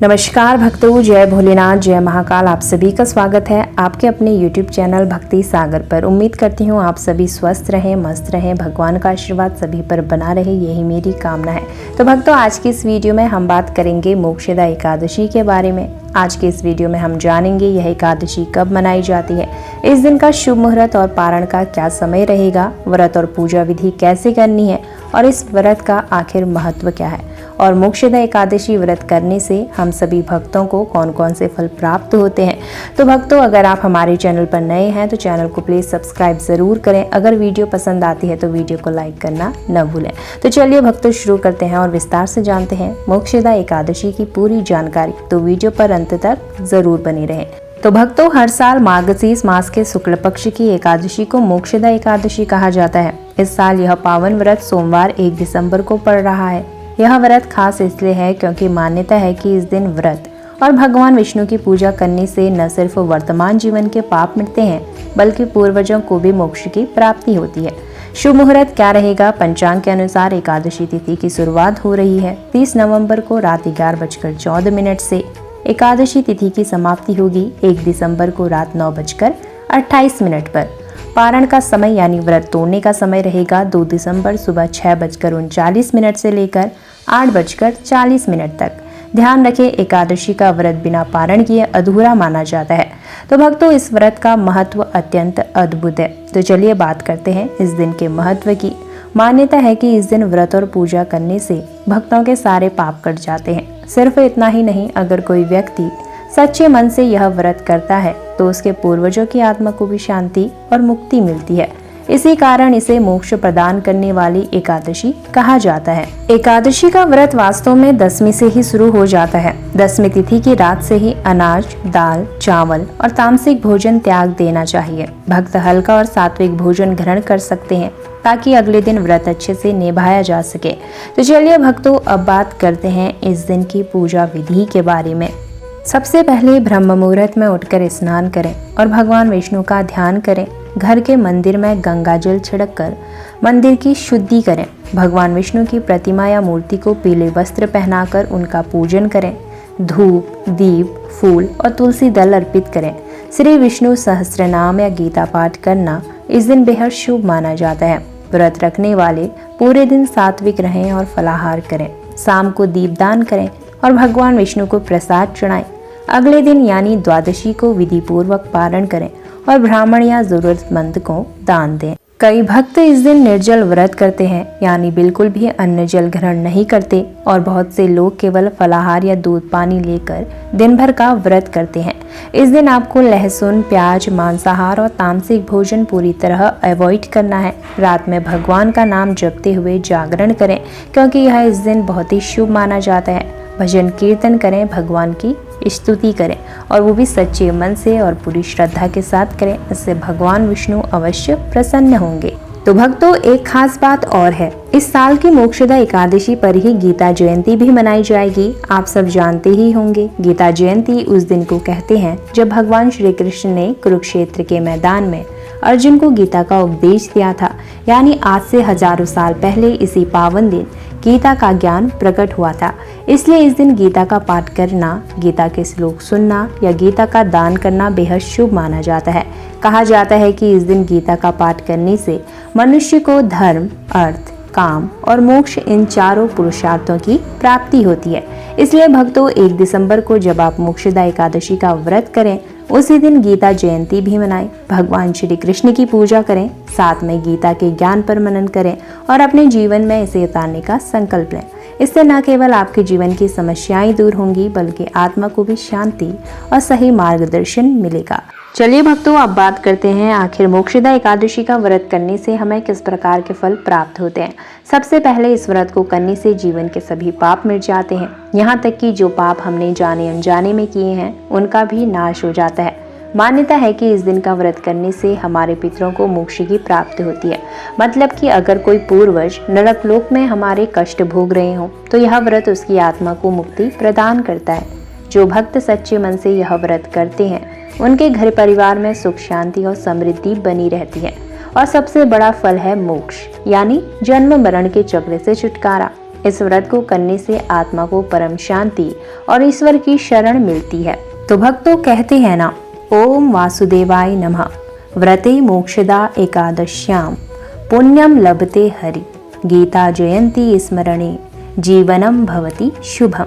नमस्कार भक्तों, जय भोलेनाथ, जय महाकाल। आप सभी का स्वागत है आपके अपने YouTube चैनल भक्ति सागर पर। उम्मीद करती हूँ आप सभी स्वस्थ रहें, मस्त रहें, भगवान का आशीर्वाद सभी पर बना रहे, यही मेरी कामना है। तो भक्तों, आज की इस वीडियो में हम बात करेंगे मोक्षदा एकादशी के बारे में। आज के इस वीडियो में हम जानेंगे यह एकादशी कब मनाई जाती है, इस दिन का शुभ मुहूर्त और पारण का क्या समय रहेगा, व्रत और पूजा विधि कैसे करनी है और इस व्रत का आखिर महत्व क्या है, और मोक्षदा एकादशी व्रत करने से हम सभी भक्तों को कौन कौन से फल प्राप्त होते हैं। तो भक्तों, अगर आप हमारे चैनल पर नए हैं तो चैनल को प्लीज सब्सक्राइब जरूर करें। अगर वीडियो पसंद आती है तो वीडियो को लाइक करना न भूलें। तो चलिए भक्तों, शुरू करते हैं और विस्तार से जानते हैं मोक्षदा एकादशी की पूरी जानकारी। तो वीडियो पर अंत तक जरूर बने रहें। तो भक्तों, हर साल मार्गशीर्ष मास के शुक्ल पक्ष की एकादशी को मोक्षदा एकादशी कहा जाता है। इस साल यह पावन व्रत सोमवार 1 दिसंबर को पड़ रहा है। यह व्रत खास इसलिए है क्योंकि मान्यता है कि इस दिन व्रत और भगवान विष्णु की पूजा करने से न सिर्फ वर्तमान जीवन के पाप मिटते हैं, बल्कि पूर्वजों को भी मोक्ष की प्राप्ति होती है। शुभ मुहूर्त क्या रहेगा? पंचांग के अनुसार एकादशी तिथि की शुरुआत हो रही है 30 नवंबर को रात 11:14 से। एकादशी तिथि की समाप्ति होगी 1 दिसंबर को रात 9:28 पर। पारण का समय यानी व्रत तोड़ने का समय रहेगा 2 दिसंबर सुबह 6:39 से लेकर 8:40 तक। ध्यान रखें, एकादशी का व्रत बिना पारण किए अधूरा माना जाता है। तो भक्तों, इस व्रत का महत्व अत्यंत अद्भुत है। तो चलिए बात करते हैं इस दिन के महत्व की। मान्यता है कि इस दिन व्रत और पूजा करने से भक्तों के सारे पाप कट जाते हैं। सिर्फ इतना ही नहीं, अगर कोई व्यक्ति सच्चे मन से यह व्रत करता है तो उसके पूर्वजों की आत्मा को भी शांति और मुक्ति मिलती है। इसी कारण इसे मोक्ष प्रदान करने वाली एकादशी कहा जाता है। एकादशी का व्रत वास्तव में 10वीं से ही शुरू हो जाता है। 10वीं तिथि की रात से ही अनाज, दाल, चावल और तामसिक भोजन त्याग देना चाहिए। भक्त हल्का और सात्विक भोजन ग्रहण कर सकते हैं ताकि अगले दिन व्रत अच्छे से निभाया जा सके। तो चलिए भक्तों, अब बात करते हैं इस दिन की पूजा विधि के बारे में। सबसे पहले ब्रह्म मुहूर्त में उठकर स्नान करें और भगवान विष्णु का ध्यान करें। घर के मंदिर में गंगा जल छिड़ककर मंदिर की शुद्धि करें। भगवान विष्णु की प्रतिमा या मूर्ति को पीले वस्त्र पहनाकर उनका पूजन करें। धूप, दीप, फूल और तुलसी दल अर्पित करें। श्री विष्णु सहस्त्रनाम या गीता पाठ करना इस दिन बेहद शुभ माना जाता है। व्रत रखने वाले पूरे दिन सात्विक रहें और फलाहार करें। शाम को दीपदान करें और भगवान विष्णु को प्रसाद चढ़ाएं। अगले दिन यानी द्वादशी को विधि पूर्वक पारण करें और ब्राह्मण या जरूरतमंद को दान दें। कई भक्त इस दिन निर्जल व्रत करते हैं, यानी बिल्कुल भी अन्न जल ग्रहण नहीं करते, और बहुत से लोग केवल फलाहार या दूध पानी लेकर दिन भर का व्रत करते हैं। इस दिन आपको लहसुन, प्याज, मांसाहार और तामसिक भोजन पूरी तरह अवॉइड करना है। रात में भगवान का नाम जपते हुए जागरण करें, क्योंकि यह इस दिन बहुत ही शुभ माना जाता है। भजन कीर्तन करें, भगवान की स्तुति करें, और वो भी सच्चे मन से और पूरी श्रद्धा के साथ करें। इससे भगवान विष्णु अवश्य प्रसन्न होंगे। तो भक्तों, एक खास बात और है, इस साल की मोक्षदा एकादशी पर ही गीता जयंती भी मनाई जाएगी। आप सब जानते ही होंगे, गीता जयंती उस दिन को कहते हैं जब भगवान श्री कृष्ण ने कुरुक्षेत्र के मैदान में अर्जुन को गीता का उपदेश दिया था। यानी आज से हजारों साल पहले इसी पावन दिन गीता का ज्ञान प्रकट हुआ था। इसलिए इस दिन गीता का पाठ करना, गीता के श्लोक सुनना या गीता का दान करना बेहद शुभ माना जाता है। कहा जाता है कि इस दिन गीता का पाठ करने से मनुष्य को धर्म, अर्थ, काम और मोक्ष, इन चारों पुरुषार्थों की प्राप्ति होती है। इसलिए भक्तों, 1 दिसंबर को जब आप मोक्षदा एकादशी का व्रत करें, उसी दिन गीता जयंती भी मनाएं। भगवान श्री कृष्ण की पूजा करें, साथ में गीता के ज्ञान पर मनन करें और अपने जीवन में इसे उतारने का संकल्प लें। इससे न केवल आपके जीवन की समस्याएं दूर होंगी, बल्कि आत्मा को भी शांति और सही मार्गदर्शन मिलेगा। चलिए भक्तों, अब बात करते हैं आखिर मोक्षदा एकादशी का व्रत करने से हमें किस प्रकार के फल प्राप्त होते हैं। सबसे पहले, इस व्रत को करने से जीवन के सभी पाप मिट जाते हैं। यहाँ तक कि जो पाप हमने जाने अनजाने में किए हैं उनका भी नाश हो जाता है। मान्यता है कि इस दिन का व्रत करने से हमारे पितरों को मोक्ष की प्राप्ति होती है। मतलब कि अगर कोई पूर्वज नरक लोक में हमारे कष्ट भोग रहे हो तो यह व्रत उसकी आत्मा को मुक्ति प्रदान करता है। जो भक्त सच्चे मन से यह व्रत करते हैं उनके घर परिवार में सुख, शांति और समृद्धि बनी रहती है। और सबसे बड़ा फल है मोक्ष, यानी जन्म मरण के चक्र से छुटकारा। इस व्रत को करने से आत्मा को परम शांति और ईश्वर की शरण मिलती है। तो भक्तों कहते हैं ना, ओम वासुदेवाय नमः। व्रते मोक्षदा एकादश्याम पुण्यम लभते हरि, गीता जयंती स्मरणे जीवनम भवति शुभम।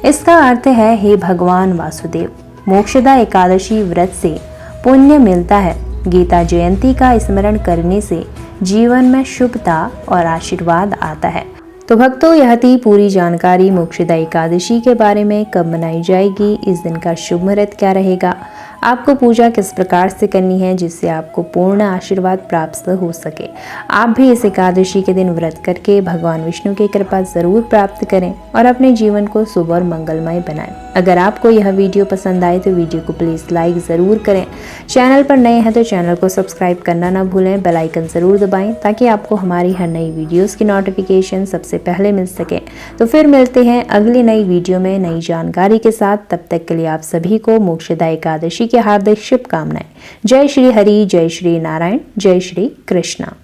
इसका अर्थ है, हे भगवान वासुदेव, मोक्षदा एकादशी व्रत से पुण्य मिलता है। गीता जयंती का स्मरण करने से जीवन में शुभता और आशीर्वाद आता है। तो भक्तों, यह थी पूरी जानकारी मोक्षदा एकादशी के बारे में। कब मनाई जाएगी, इस दिन का शुभ मुहूर्त क्या रहेगा, आपको पूजा किस प्रकार से करनी है जिससे आपको पूर्ण आशीर्वाद प्राप्त हो सके। आप भी इस एकादशी के दिन व्रत करके भगवान विष्णु की कृपा जरूर प्राप्त करें और अपने जीवन को शुभ और मंगलमय बनाएं। अगर आपको यह वीडियो पसंद आए तो वीडियो को प्लीज़ लाइक ज़रूर करें। चैनल पर नए हैं तो चैनल को सब्सक्राइब करना ना भूलें। बेल आइकन ज़रूर दबाएं ताकि आपको हमारी हर नई वीडियोस की नोटिफिकेशन सबसे पहले मिल सके। तो फिर मिलते हैं अगली नई वीडियो में नई जानकारी के साथ। तब तक के लिए आप सभी को मोक्षदा एकादशी की हार्दिक शुभकामनाएं। जय श्री हरि, जय श्री नारायण, जय श्री कृष्णा।